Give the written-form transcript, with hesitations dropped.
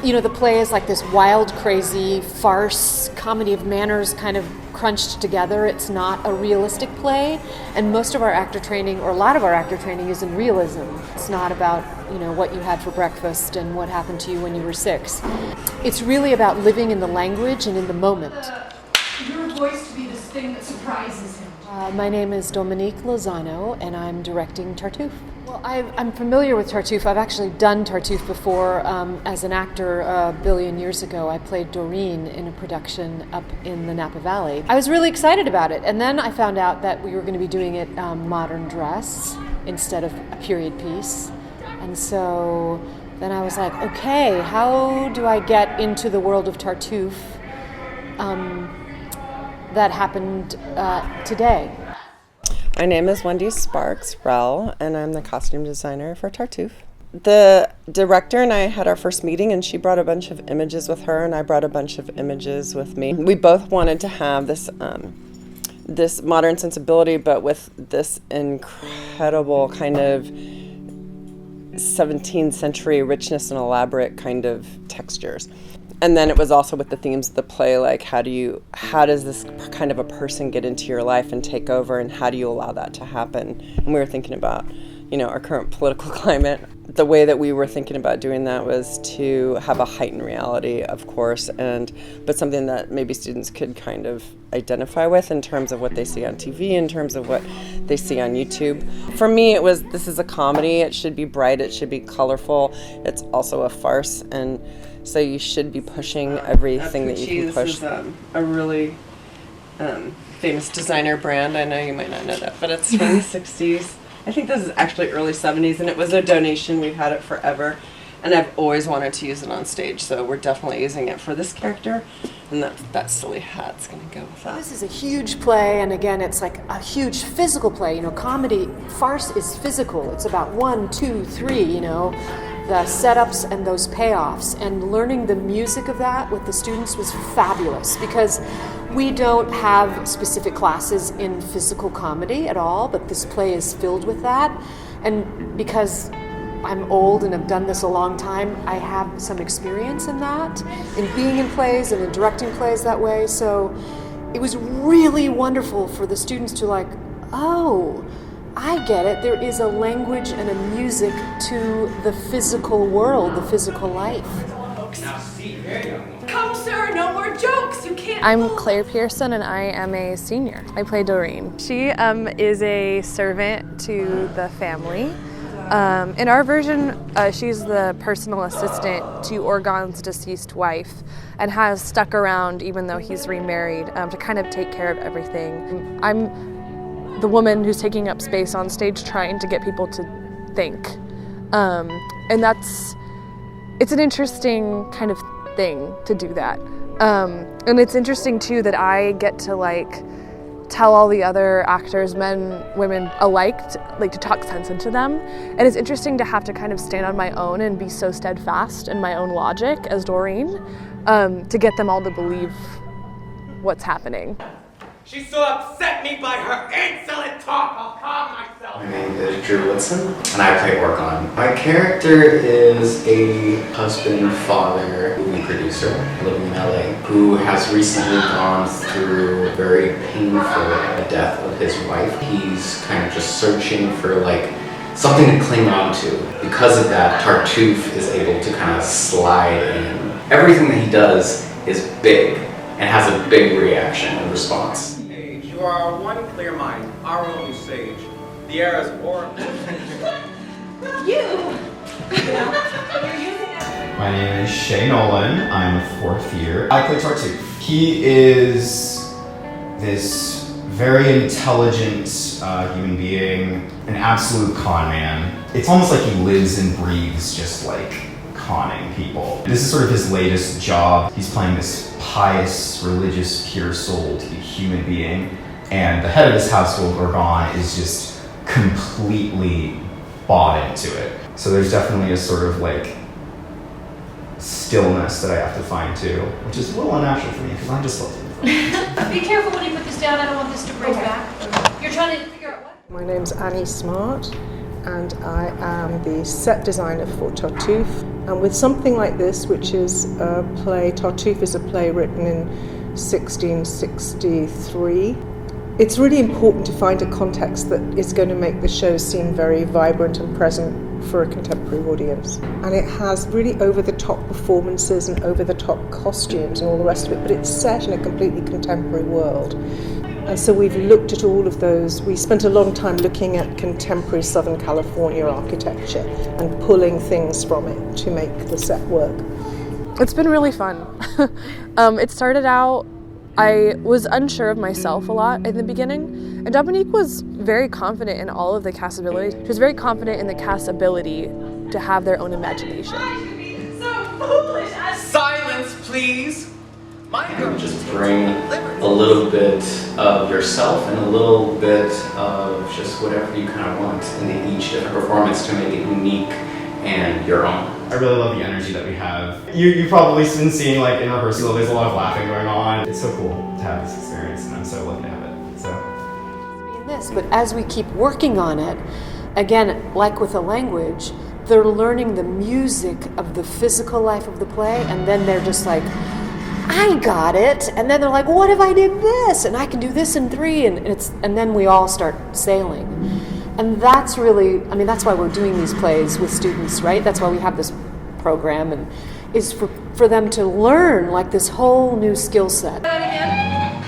the play is like this wild, crazy farce, comedy of manners kind of crunched together. It's not a realistic play, and most of our actor training, or a lot of our actor training, is in realism. It's not about, what you had for breakfast and what happened to you when you were 6. It's really about living in the language and in the moment. Your voice to be this thing that surprises him. My name is Dominique Lozano, and I'm directing Tartuffe. Well, I'm familiar with Tartuffe. I've actually done Tartuffe before as an actor a billion years ago. I played Doreen in a production up in the Napa Valley. I was really excited about it, and then I found out that we were going to be doing it modern dress instead of a period piece. And so then I was like, okay, how do I get into the world of Tartuffe that happened today? My name is Wendy Sparks-Rell, and I'm the costume designer for Tartuffe. The director and I had our first meeting, and she brought a bunch of images with her, and I brought a bunch of images with me. We both wanted to have this this modern sensibility, but with this incredible kind of 17th century richness and elaborate kind of textures. And then it was also with the themes of the play, like how does this kind of a person get into your life and take over, and how do you allow that to happen? And we were thinking about, our current political climate. The way that we were thinking about doing that was to have a heightened reality, of course, but something that maybe students could kind of identify with in terms of what they see on TV, in terms of what they see on YouTube. For me, this is a comedy. It should be bright. It should be colorful. It's also a farce, and so you should be pushing everything that you can push. This is a really famous designer brand. I know you might not know that, but it's from the 60s. I think this is actually early 70s, and it was a donation. We've had it forever, and I've always wanted to use it on stage, so we're definitely using it for this character, and that silly hat's going to go with that. This is a huge play, and again, it's like a huge physical play. Comedy, farce is physical. It's about 1, 2, 3, the setups and those payoffs, and learning the music of that with the students was fabulous, because we don't have specific classes in physical comedy at all, but this play is filled with that. And because I'm old and have done this a long time, I have some experience in that, in being in plays and in directing plays that way. So it was really wonderful for the students to oh, I get it. There is a language and a music to the physical world, the physical life. Come, sir, no more jokes. You can't. I'm Claire Pearson, and I am a senior. I play Doreen. She is a servant to the family. In our version, she's the personal assistant to Orgon's deceased wife, and has stuck around even though he's remarried to kind of take care of everything. I'm the woman who's taking up space on stage, trying to get people to think, and it's an interesting kind of thing to do that, and it's interesting too that I get to tell all the other actors, men, women alike, to talk sense into them, and it's interesting to have to kind of stand on my own and be so steadfast in my own logic as Doreen, to get them all to believe what's happening. She so upset me by her insolent talk, I'll calm myself. My name is Drew Woodson, and I play Orgon. My character is a husband, father, movie producer living in LA who has recently gone through a very painful death of his wife. He's kind of just searching for something to cling on to. Because of that, Tartuffe is able to kind of slide in. Everything that he does is big and has a big reaction and response. You are one clear mind, our only sage. The air is warm. My name is Shea Nolan. I'm a 4th year. I play Tartuffe. He is this very intelligent human being, an absolute con man. It's almost like he lives and breathes just conning people. This is sort of his latest job. He's playing this pious, religious, pure-souled human being, and the head of his household, Orgon, is just completely bought into it. So there's definitely a sort of stillness that I have to find too, which is a little unnatural for me because I'm just Be careful when you put this down. I don't want this to break back. You're trying to figure out what? My name's Annie Smart, and I am the set designer for Tartuffe. And with something like this, which is a play, Tartuffe is a play written in 1663, it's really important to find a context that is going to make the show seem very vibrant and present for a contemporary audience. And it has really over-the-top performances and over-the-top costumes and all the rest of it, but it's set in a completely contemporary world. And so we've looked at all of those. We spent a long time looking at contemporary Southern California architecture and pulling things from it to make the set work. It's been really fun. It started out, I was unsure of myself a lot in the beginning, and Dominique was very confident in all of the cast abilities. She was very confident in the cast's ability to have their own imagination. So foolish. Silence, please. My girl Just bring a little bit of yourself and a little bit of just whatever you kind of want into each different performance to make it unique and your own. I really love the energy that we have. You've probably been seeing like in rehearsal, there's a lot of laughing going on. It's so cool to have this experience, and I'm so lucky to have it. So. This, but as we keep working on it, again, like with a language, they're learning the music of the physical life of the play, and then they're just like, I got it, and then they're like, what if I did this, and I can do this in 3, and then we all start sailing. And that's really, I mean, that's why we're doing these plays with students, right? That's why we have this program, and is for them to learn like this whole new skill set. Again.